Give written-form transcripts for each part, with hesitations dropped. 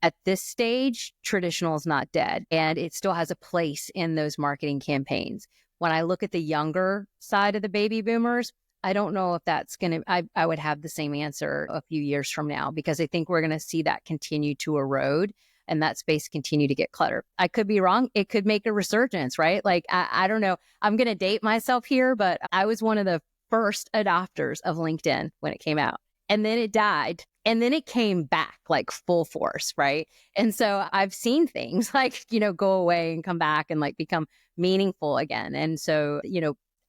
at this stage, traditional is not dead, and it still has a place in those marketing campaigns. When I look at the younger side of the baby boomers, I don't know if that's going to, I would have the same answer a few years from now, because I think we're going to see that continue to erode and that space continue to get cluttered. I could be wrong. It could make a resurgence, right? Like, I don't know. I'm going to date myself here, but I was one of the first adopters of LinkedIn when it came out. And then it died. And then it came back like full force, right? And so I've seen things like, go away and come back and like become meaningful again. And so,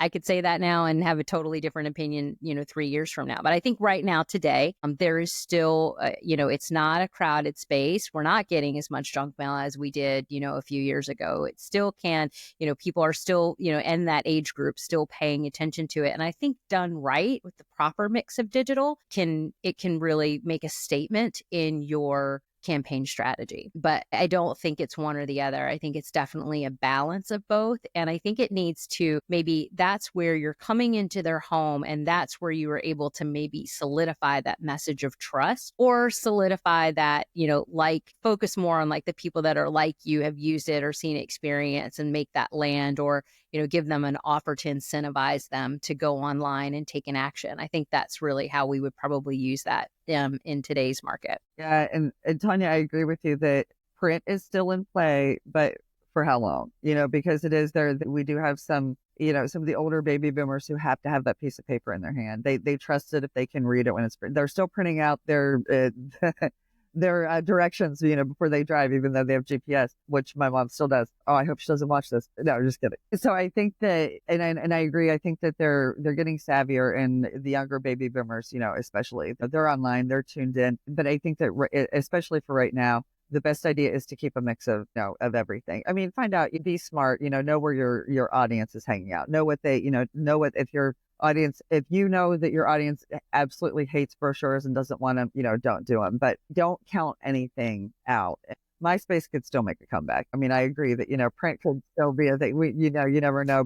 I could say that now and have a totally different opinion, 3 years from now. But I think right now, today, there is still, it's not a crowded space. We're not getting as much junk mail as we did, a few years ago. It still can, people are still, in that age group, still paying attention to it. And I think done right with the proper mix of digital, can really make a statement in your campaign strategy. But I don't think it's one or the other. I think it's definitely a balance of both. And I think it needs to, maybe that's where you're coming into their home, and that's where you were able to maybe solidify that message of trust, or solidify that, like focus more on like the people that are like you, have used it or seen experience, and make that land, or give them an offer to incentivize them to go online and take an action. I think that's really how we would probably use that in today's market. Yeah. And Tonia, I agree with you that print is still in play, but for how long? Because it is there. We do have some of the older baby boomers who have to have that piece of paper in their hand. They trust it if they can read it when they're still printing out their their directions, before they drive, even though they have GPS, which my mom still does. Oh, I hope she doesn't watch this. No, just kidding. So I think that, and I agree. I think that they're getting savvier, and the younger baby boomers, especially, they're online, they're tuned in. But I think that, especially for right now, the best idea is to keep a mix of, of everything. I mean, find out, be smart, know where your audience is hanging out, know what they, know what, if your audience, if you know that your audience absolutely hates brochures and doesn't want them, don't do them, but don't count anything out. MySpace could still make a comeback. I mean, I agree that, print could still be a thing. You never know.